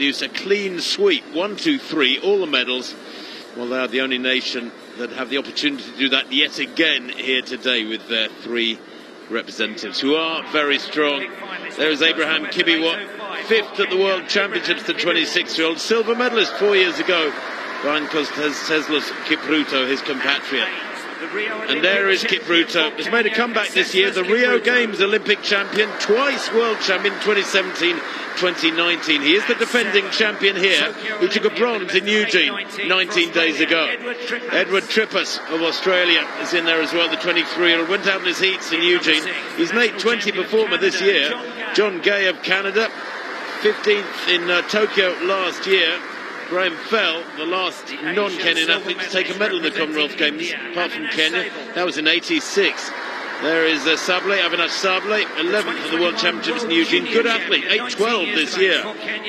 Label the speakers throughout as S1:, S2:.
S1: produce a clean sweep. 1, 2, 3, all the medals. Well, they are the only nation that have the opportunity to do that yet again here today with their 3 representatives, who are very strong. There is Abraham Kibiwott, 5th at the World Championships, the 26-year-old silver medalist 4 years ago, behind Kosteslos Kipruto, his compatriot. And there is Kipruto. He's made a comeback this year, the Rio Games Olympic champion, twice world champion, 2017, 2019. He is the defending champion here, who took a bronze in Eugene 19 days ago. Edward Trippas of Australia is in there as well, the 23-year-old. Went out in his heats in Eugene. He's an 8:20 performer this year. John Gay of Canada, 15th in Tokyo last year. Graham Fell, the last non-Kenyan athlete to take a medal in the Commonwealth Games, apart from Kenya. That was in '86. There is Sable, Avinash Sable, 11th at the World Championships in Eugene. Good athlete, 8:12 this year.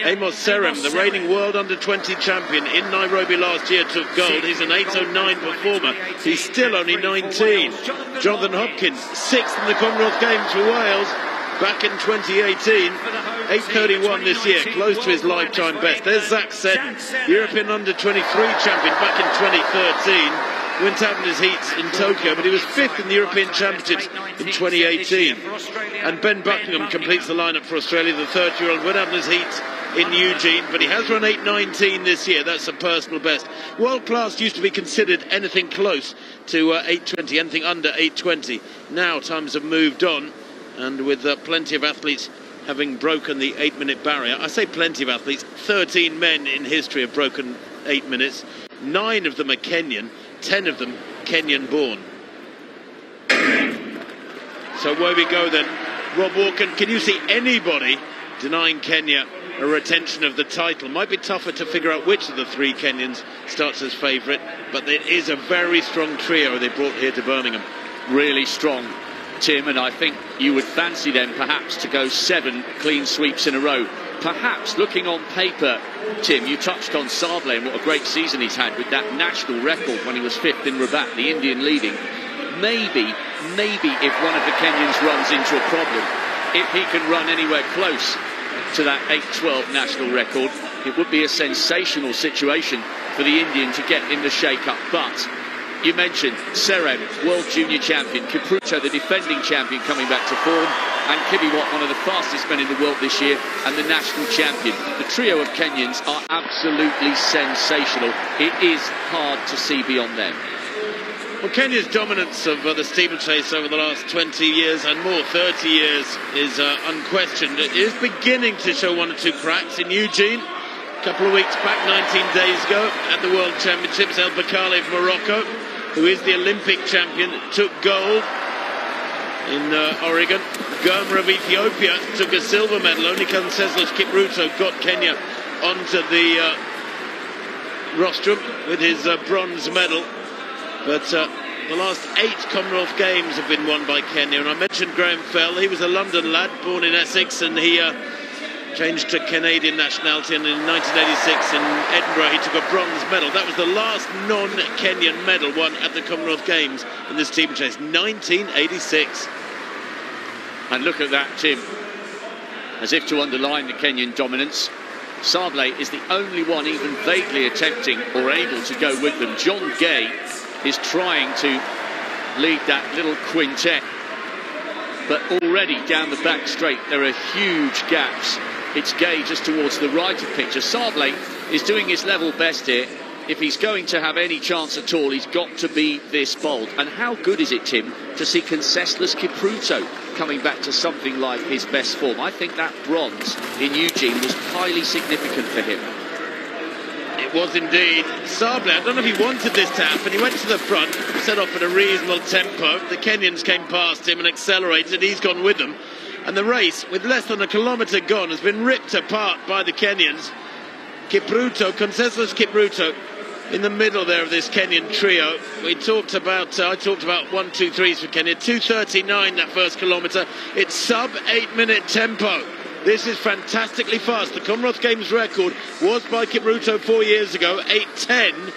S1: Amos Serem, the reigning World Under-20 champion in Nairobi last year, took gold. He's an 8:09 performer. He's still only 19. Jonathan Hopkins, 6th in the Commonwealth Games for Wales, back in 2018. 8:31 this year, close to his lifetime best. There's Zach Seddon, European Under-23 champion back in 2013. Went out in his heats in Tokyo, but he was 5th in the European Championships in 2018. And Ben Buckingham completes the lineup for Australia, the 30-year-old. Went out in his heats in Eugene, but he has run 8:19 this year. That's a personal best. World class used to be considered anything close to 8:20, anything under 8:20. Now times have moved on, and with plenty of athletes having broken the 8-minute barrier. I say plenty of athletes. 13 men in history have broken 8 minutes. 9 of them are Kenyan. 10 of them Kenyan-born. So where we go then, Rob Walker, can you see anybody denying Kenya a retention of the title? Might be tougher to figure out which of the 3 Kenyans starts as favourite, but it is a very strong trio they brought here to Birmingham.
S2: Really strong, Tim, and I think you would fancy them perhaps to go 7 clean sweeps in a row. Perhaps looking on paper, Tim, you touched on Sable and what a great season he's had with that national record when he was 5th in Rabat, the Indian leading. Maybe if one of the Kenyans runs into a problem, if he can run anywhere close to that 8:12 national record, it would be a sensational situation for the Indian to get in the shake-up. But you mentioned Serem, World Junior Champion, Kipruto, the defending champion, coming back to form, and Kibiwott, one of the fastest men in the world this year, and the national champion. The trio of Kenyans are absolutely sensational. It is hard to see beyond them.
S1: Well, Kenya's dominance of the steeplechase over the last 20 years and more, 30 years, is unquestioned. It is beginning to show 1 or 2 cracks in Eugene. A couple of weeks back, 19 days ago, at the World Championships, El Bakali of Morocco, who is the Olympic champion, took gold in Oregon. Goma of Ethiopia took a silver medal. Only Kosteslos Kipruto got Kenya onto the rostrum with his bronze medal. But the last 8 Commonwealth Games have been won by Kenya. And I mentioned Graham Fell. He was a London lad, born in Essex, and he changed to Canadian nationality, and in 1986 in Edinburgh he took a bronze medal. That was the last non-Kenyan medal won at the Commonwealth Games in the steeplechase, 1986.
S2: And look at that, Tim. As if to underline the Kenyan dominance, Sable is the only one even vaguely attempting or able to go with them. John Gay is trying to lead that little quintet, but already down the back straight there are huge gaps. It's Gay just towards the right of picture. Sable is doing his level best here. If he's going to have any chance at all, he's got to be this bold. And how good is it, Tim, to see Kosteslos Kipruto coming back to something like his best form? I think that bronze in Eugene was highly significant for him.
S1: It was indeed. Sable, I don't know if he wanted this to happen. He went to the front, set off at a reasonable tempo. The Kenyans came past him and accelerated. He's gone with them. And the race, with less than a kilometre gone, has been ripped apart by the Kenyans. Kipruto, Kosteslos Kipruto, in the middle there of this Kenyan trio. I talked about 1, 2, 3s for Kenya. 2:39 that first kilometre. It's sub 8-minute tempo. This is fantastically fast. The Commonwealth Games record was by Kipruto 4 years ago, 8:10.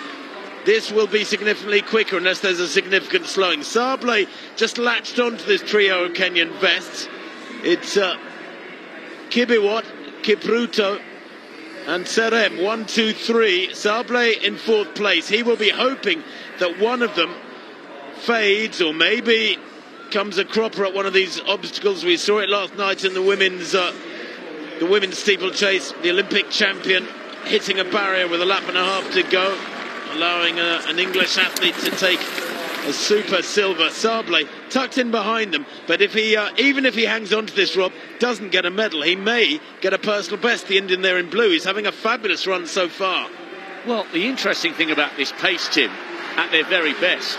S1: This will be significantly quicker unless there's a significant slowing. Sable just latched onto this trio of Kenyan vests. It's Kibiwott, Kipruto, and Serem, 1, 2, 3. Sable in 4th place. He will be hoping that one of them fades, or maybe comes a cropper at one of these obstacles. We saw it last night in the women's steeplechase. The Olympic champion hitting a barrier with a lap and a half to go, allowing an English athlete to take a super silver. Sable tucked in behind them, but if he even if he hangs on to this, Rob, doesn't get a medal, he may get a personal best. The Indian there in blue, he's having a fabulous run so far.
S2: Well, the interesting thing about this pace, Tim, at their very best,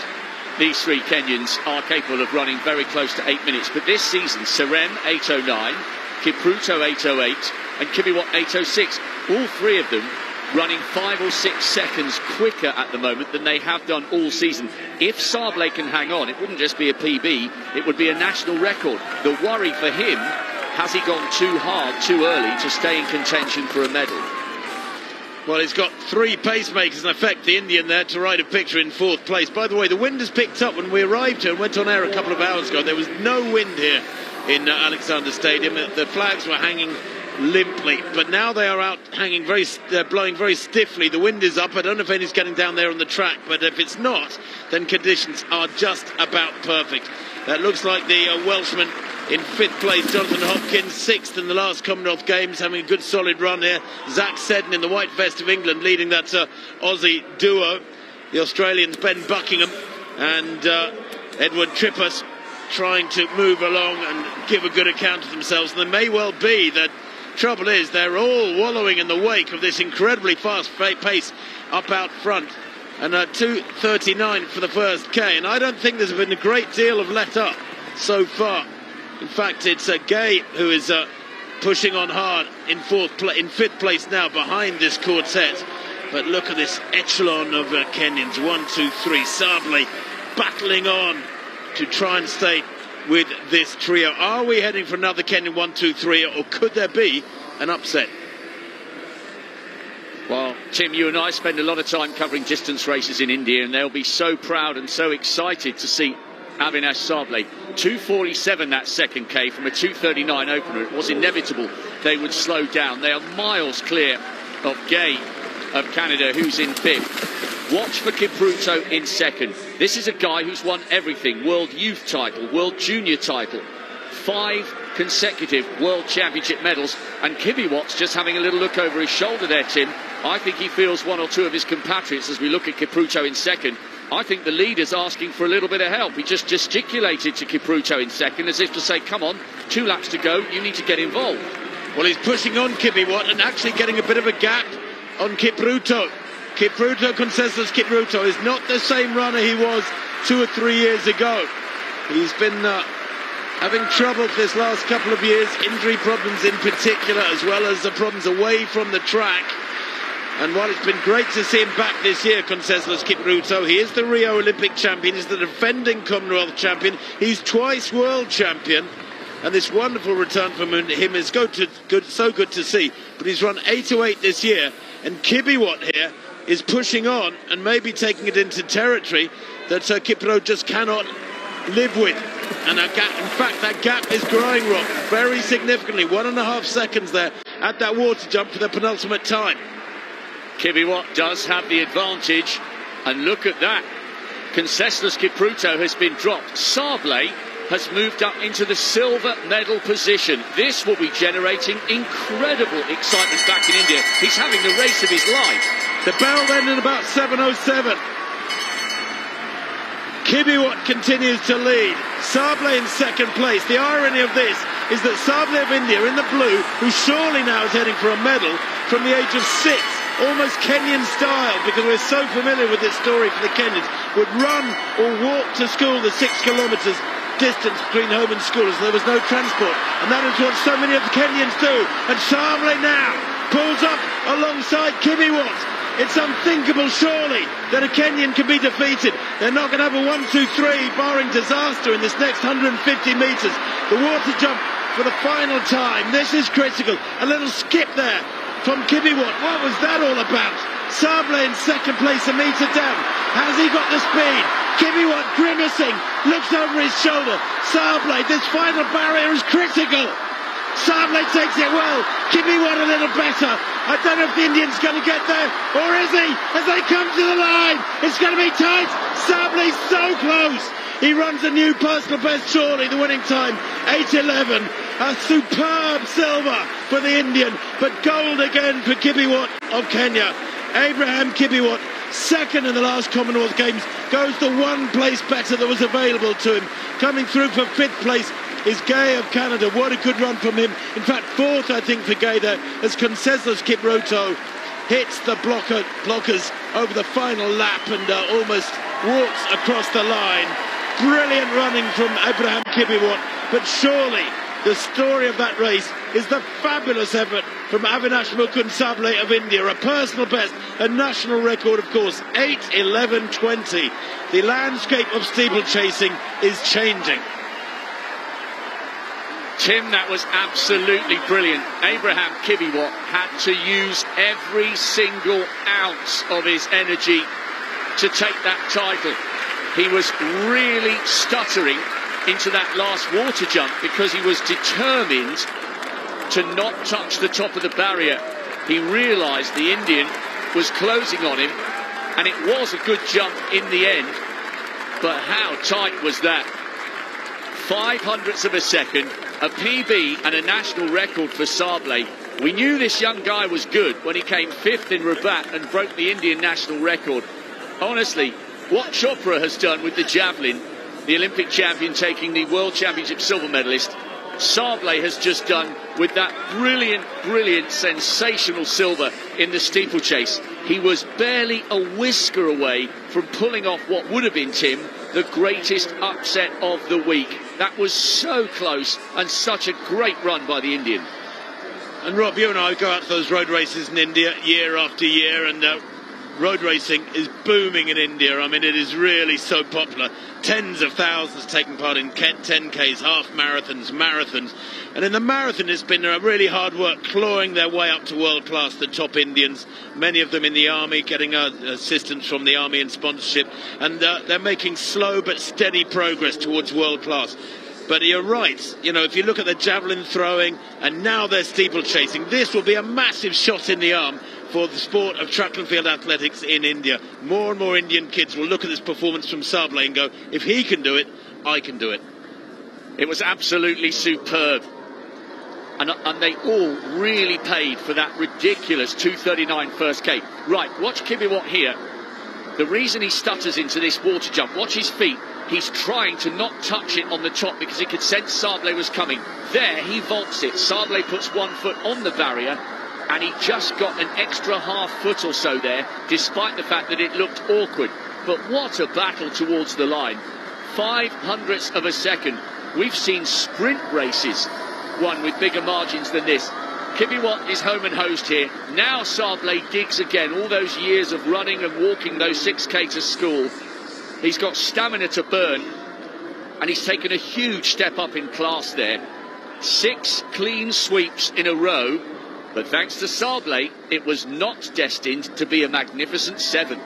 S2: these three Kenyans are capable of running very close to 8 minutes. But this season, Serem 8:09, Kipruto 8:08 and Kibiwott 8:06, all three of them running 5 or 6 seconds quicker at the moment than they have done all season. If Sable can hang on, it wouldn't just be a PB, it would be a national record. The worry for him, has he gone too hard, too early to stay in contention for a medal?
S1: Well, he's got 3 pacemakers in effect, the Indian there, to ride a picture in 4th place. By the way, the wind has picked up. When we arrived here and went on air a couple of hours ago, there was no wind here in Alexander Stadium. The flags were hanging limply, but now they are out hanging blowing very stiffly. The wind is up. I don't know if anything's getting down there on the track, but if it's not, then conditions are just about perfect. That looks like the Welshman in 5th place, Jonathan Hopkins, 6th in the last Commonwealth Games, having a good solid run here. Zach Seddon in the white vest of England leading that Aussie duo. The Australians Ben Buckingham and Edward Trippas trying to move along and give a good account of themselves. And there may well be that. Trouble is, they're all wallowing in the wake of this incredibly fast pace up out front. And 2:39 for the first K. And I don't think there's been a great deal of let up so far. In fact, it's Gay who is pushing on hard in 5th place now behind this quartet. But look at this echelon of Kenyans. 1, 2, 3. Sable battling on to try and stay with this trio. Are we heading for another Kenyan 1, 2, 3, or could there be an upset?
S2: Well, Tim, you and I spend a lot of time covering distance races in India, and they'll be so proud and so excited to see Avinash Sable. 2:47 that second K from a 2:39 opener. It was inevitable they would slow down. They are miles clear of Gay of Canada, who's in 5th. Watch for Kipruto in 2nd. This is a guy who's won everything. World Youth title, World Junior title, 5 consecutive World Championship medals. And Kibiwatt's just having a little look over his shoulder there, Tim. I think he feels one or two of his compatriots as we look at Kipruto in 2nd. I think the leader's asking for a little bit of help. He just gesticulated to Kipruto in 2nd as if to say, come on, 2 laps to go, you need to get involved.
S1: Well, he's pushing on Kibiwatt and actually getting a bit of a gap on Kipruto. Conseslus Kipruto is not the same runner he was 2 or 3 years ago. He's been having trouble this last couple of years, injury problems in particular, as well as the problems away from the track. And while it's been great to see him back this year, Conseslus Kipruto, he is the Rio Olympic champion, he's the defending Commonwealth champion, he's twice world champion. And this wonderful return from him is so good to see. But he's run 8:08 this year, and Kibiwatt here is pushing on and maybe taking it into territory that Kipruto just cannot live with. And in fact, that gap is growing, Rob, very significantly. 1.5 seconds there at that water jump for the penultimate time.
S2: Kibiwatt does have the advantage, and look at that. Conseslus Kipruto has been dropped. Sable has moved up into the silver medal position. This will be generating incredible excitement back in India. He's having the race of his life.
S1: The bell then in about 7:07. Kibiwatt continues to lead. Sable in 2nd place. The irony of this is that Sable of India in the blue, who surely now is heading for a medal from the age of 6, almost Kenyan style, because we're so familiar with this story for the Kenyans, would run or walk to school the 6 kilometres distance between home and school as there was no transport. And that is what so many of the Kenyans do. And Sable now pulls up alongside Kibiwatt. It's unthinkable, surely, that a Kenyan can be defeated. They're not going to have a 1, 2, 3, barring disaster in this next 150 metres. The water jump for the final time. This is critical. A little skip there from Kibiwatt. What was that all about? Sable in 2nd place, a metre down. Has he got the speed? Kibiwatt grimacing, looks over his shoulder. Sable, this final barrier is critical. Sable takes it well. Kibiwat a little better. I don't know if the Indian's going to get there, or is he? As they come to the line, it's going to be tight. Sable's so close. He runs a new personal best, surely, the winning time, 8:11. A superb silver for the Indian, but gold again for Kibiwat of Kenya. Abraham Kibiwat, second in the last Commonwealth Games, goes the one place better that was available to him. Coming through for fifth place is Gay of Canada. What a good run from him. In fact, fourth, I think, for Gay there, as Conseslus Kiproto hits the blockers over the final lap and almost walks across the line. Brilliant running from Abraham Kibiwat, but surely the story of that race is the fabulous effort from Avinash Sable of India. A personal best, a national record, of course, 8:11.20. The landscape of steeplechasing is changing.
S2: Tim, that was absolutely brilliant. Abraham Kibiwat had to use every single ounce of his energy to take that title. He was really stuttering into that last water jump because he was determined to not touch the top of the barrier. He realised the Indian was closing on him, and it was a good jump in the end, but how tight was that? 0.05 of a second, a PB and a national record for Sable. We knew this young guy was good when he came fifth in Rabat and broke the Indian national record. Honestly, what Chopra has done with the javelin, the Olympic champion taking the World Championship silver medalist, Sable has just done with that brilliant, sensational silver in the steeplechase. He was barely a whisker away from pulling off what would have been, Tim, the greatest upset of the week. That was so close, and such a great run by the Indian.
S1: And Rob, you and I go out to those road races in India year after year, and road racing is booming in India. I mean, it is really so popular. Tens of thousands taking part in 10Ks, half marathons, marathons. And in the marathon, it's been really hard work clawing their way up to world class, the top Indians, many of them in the army, getting assistance from the army and sponsorship. And they're making slow but steady progress towards world class. But you're right, you know, if you look at the javelin throwing and now they're steeplechasing, this will be a massive shot in the arm for the sport of track and field athletics in India. More and more Indian kids will look at this performance from Sable and go, if he can do it, I can do it.
S2: It was absolutely superb. And they all really paid for that ridiculous 2:39 first K. Right, watch Kibiwat here. The reason he stutters into this water jump, watch his feet. He's trying to not touch it on the top because he could sense Sable was coming. There, he vaults it. Sable puts 1 foot on the barrier, and he just got an extra half foot or so there, despite the fact that it looked awkward. But what a battle towards the line. 0.05 of a second. We've seen sprint races won with bigger margins than this. Kibiwat is home and host here. Now Sable digs again. All those years of running and walking those 6K to school. He's got stamina to burn, and he's taken a huge step up in class there. 6 clean sweeps in a row, but thanks to Sable, it was not destined to be a magnificent 7th.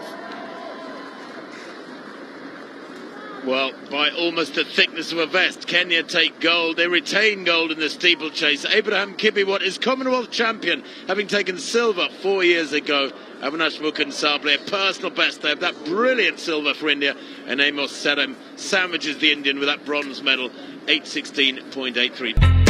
S1: Well, by almost the thickness of a vest, Kenya take gold. They retain gold in the steeplechase. Abraham Kibiwat is Commonwealth champion, having taken silver 4 years ago. Avinash Sable, a personal best there. That brilliant silver for India. And Amos Serem sandwiches the Indian with that bronze medal, 8:16.83.